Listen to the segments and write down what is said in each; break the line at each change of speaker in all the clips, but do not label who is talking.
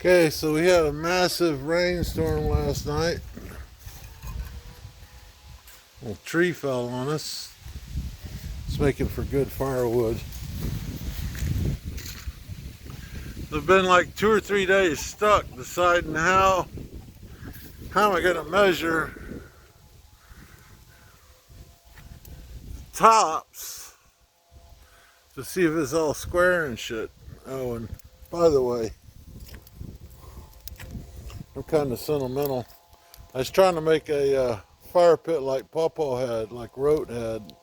Okay, so we had a massive rainstorm last night. A little tree fell on us. It's making for good firewood. I've been like 2 or 3 days stuck deciding how am I going to measure tops to see if it's all square and shit. Oh, and by the way, I'm kind of sentimental. I was trying to make a fire pit like Pawpaw had, like Rote had.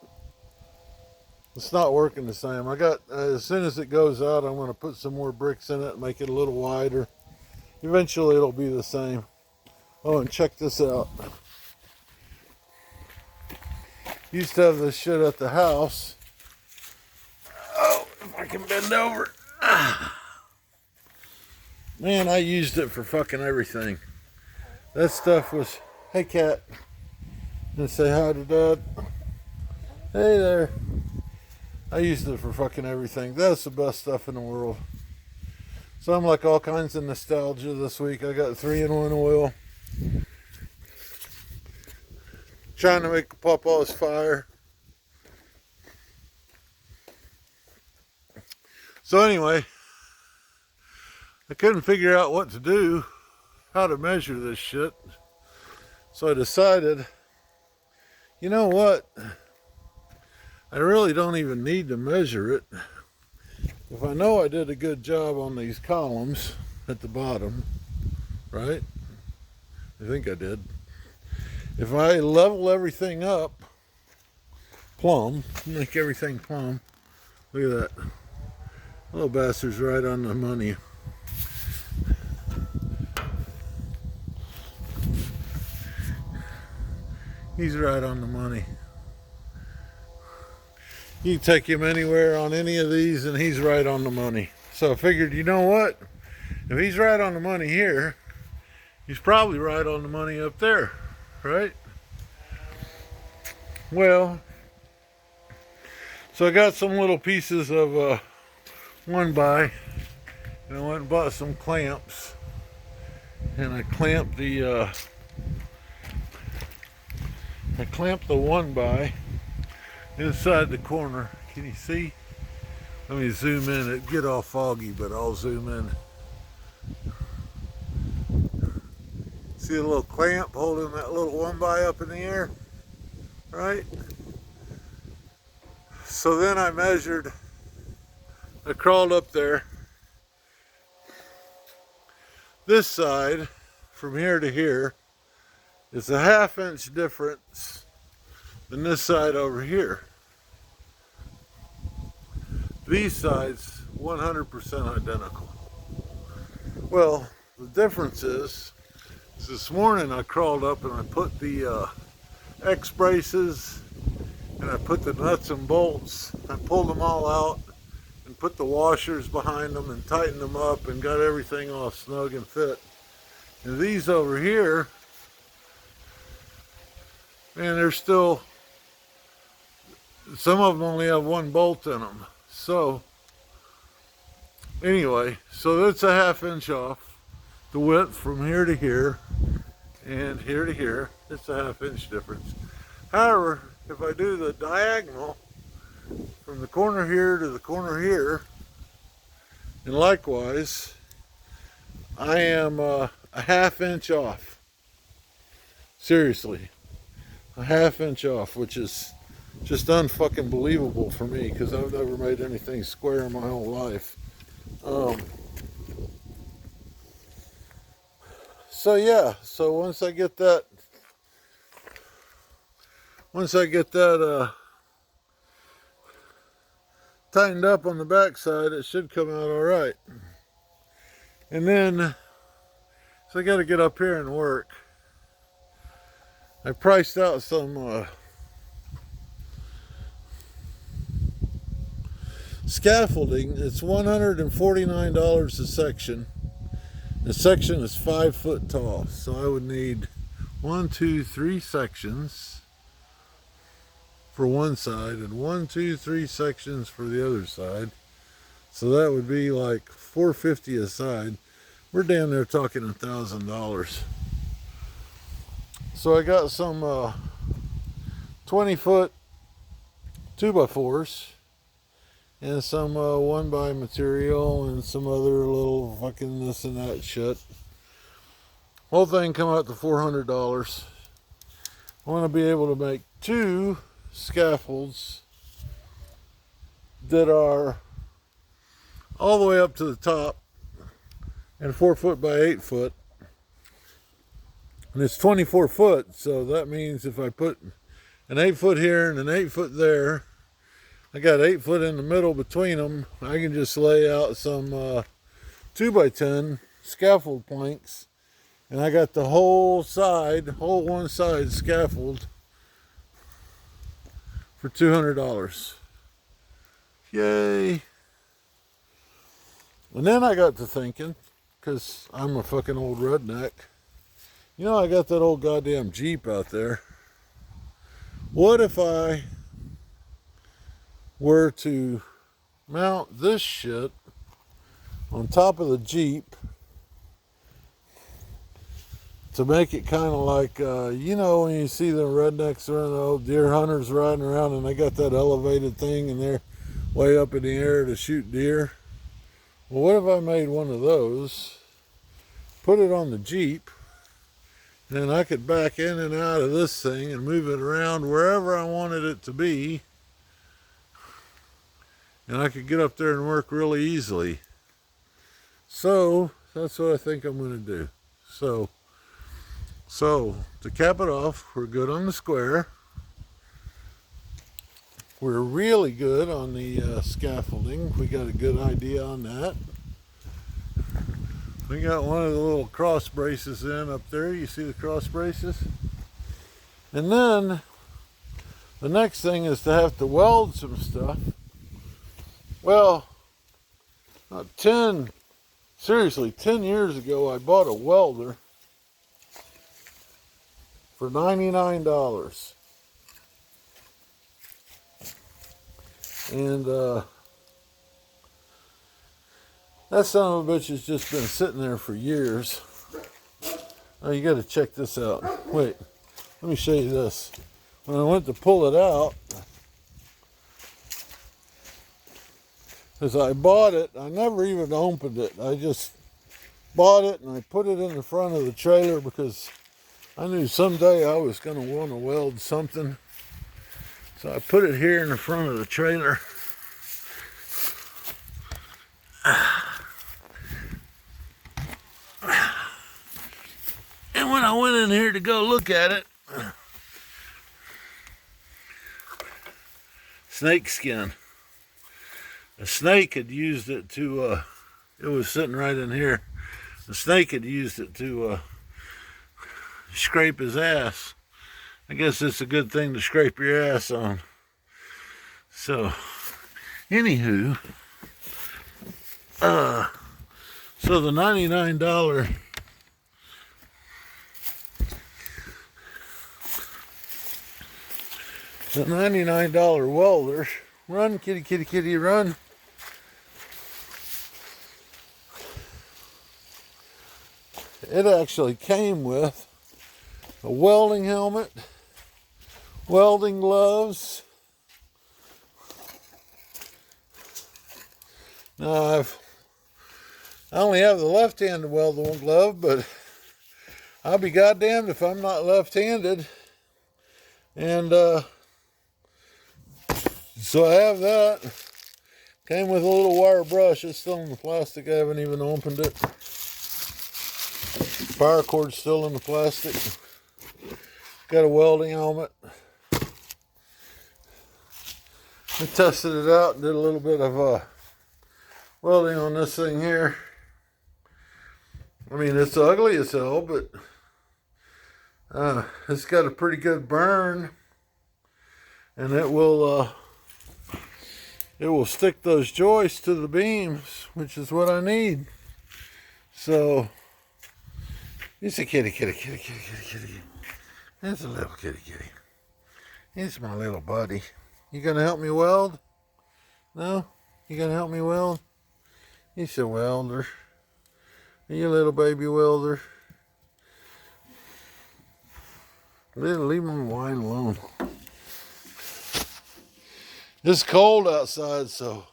It's not working the same. I got, as soon as it goes out, I'm going to put some more bricks in it and make it a little wider. Eventually it'll be the same. Oh, and check this out. Used to have this shit at the house. Oh, if I can bend over. Man, I used it for fucking everything. That stuff was, hey cat. And say hi to Dad. Hey there. I used it for fucking everything. That's the best stuff in the world. So I'm like all kinds of nostalgia this week. I got 3-in-1 oil. Trying to make Pawpaw's fire. So anyway, I couldn't figure out what to do, how to measure this shit. So I decided, you know what? I really don't even need to measure it. If I know I did a good job on these columns at the bottom, right? I think I did. If I level everything up, plumb, make everything plumb, look at that. Little bastard's right on the money. He's right on the money. You can take him anywhere on any of these and he's right on the money. So I figured, you know what? If he's right on the money here, he's probably right on the money up there, right? Well, so I got some little pieces of 1x, and I went and bought some clamps, and I clamped the 1x inside the corner. Can you see? Let me zoom in. It'd get all foggy, but I'll zoom in. See a little clamp holding that little 1x up in the air, right? So then I measured, I crawled up there. This side, from here to here, is a 1/2 inch difference than this side over here. These sides, 100% identical. Well, the difference is this morning I crawled up and I put the X braces and I put the nuts and bolts. I pulled them all out and put the washers behind them and tightened them up and got everything all snug and fit. And these over here, man, they're still, some of them only have 1 bolt in them. So anyway, so that's a 1/2 inch off the width from here to here and here to here. It's a 1/2 inch difference. However, if I do the diagonal from the corner here to the corner here, and likewise, I am a 1/2 inch off. Seriously, a 1/2 inch off, which is just unfucking believable for me because I've never made anything square in my whole life. So yeah, so once I get that tightened up on the backside, it should come out all right. And then, so I got to get up here and work. I priced out some scaffolding. It's $149 a section. The section is 5 foot tall, so I would need 1, 2, 3 sections for one side and 1, 2, 3 sections for the other side. So that would be like $450 a side. we're down there talking $1,000. So I got some 20-foot 2x4s and some 1x material and some other little fucking this and that shit. Whole thing come out to $400. I want to be able to make 2 scaffolds that are all the way up to the top and 4 foot by 8 foot. And it's 24 foot, so that means if I put an 8 foot here and an 8 foot there, I got 8 foot in the middle between them. I can just lay out some 2x10 scaffold planks, and I got the whole one side scaffold for $200. Yay. And then I got to thinking, because I'm a fucking old redneck, you know, I got that old goddamn Jeep out there. What if I were to mount this shit on top of the Jeep to make it kind of like, you know, when you see the rednecks or the old deer hunters riding around and they got that elevated thing and they're way up in the air to shoot deer? Well, what if I made one of those, put it on the Jeep, and then I could back in and out of this thing and move it around wherever I wanted it to be, and I could get up there and work really easily. So that's what I think I'm going to do. So to cap it off, we're good on the square. We're really good on the scaffolding. We got a good idea on that. We got one of the little cross braces in up there. You see the cross braces? And then the next thing is to have to weld some stuff. Well, seriously, 10 years ago I bought a welder for $99. And that son of a bitch has just been sitting there for years. Oh, you got to check this out. Wait, let me show you this. When I went to pull it out, as I bought it, I never even opened it. I just bought it and I put it in the front of the trailer because I knew someday I was going to want to weld something. So I put it here in the front of the trailer. And when I went in here to go look at it, snake skin. A snake had used it to, it was sitting right in here. The snake had used it to scrape his ass. I guess it's a good thing to scrape your ass on. So, anywho, so the $99 welder, run kitty kitty kitty run, it actually came with a welding helmet, welding gloves. Now I only have the left-handed welding glove, but I'll be goddamned if I'm not left-handed. And so I have that. Came with a little wire brush. It's still in the plastic. I haven't even opened it. Power cord's still in the plastic. Got a welding helmet. I tested it out and did a little bit of welding on this thing here. I mean, it's ugly as hell, but it's got a pretty good burn, and it will stick those joists to the beams, which is what I need. So it's a kitty, kitty, kitty, kitty, kitty, kitty. That's a little kitty, kitty. It's my little buddy. You gonna help me weld? No? You gonna help me weld? He's a welder. You little baby welder. Leave my wine alone. It's cold outside, so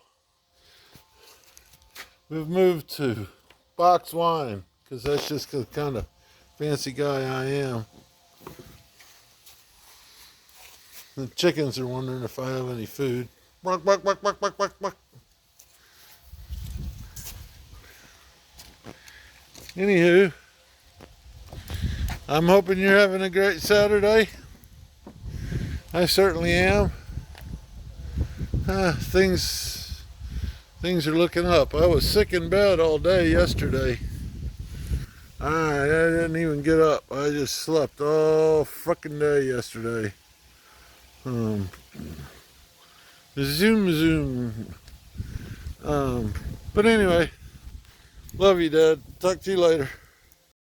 we've moved to box wine because that's just the kind of fancy guy I am. The chickens are wondering if I have any food. Bark, bark, bark, bark, bark, bark, bark. Anywho, I'm hoping you're having a great Saturday. I certainly am. Things are looking up. I was sick in bed all day yesterday. I didn't even get up. I just slept all fucking day yesterday. Zoom. But anyway, love you, Dad. Talk to you later.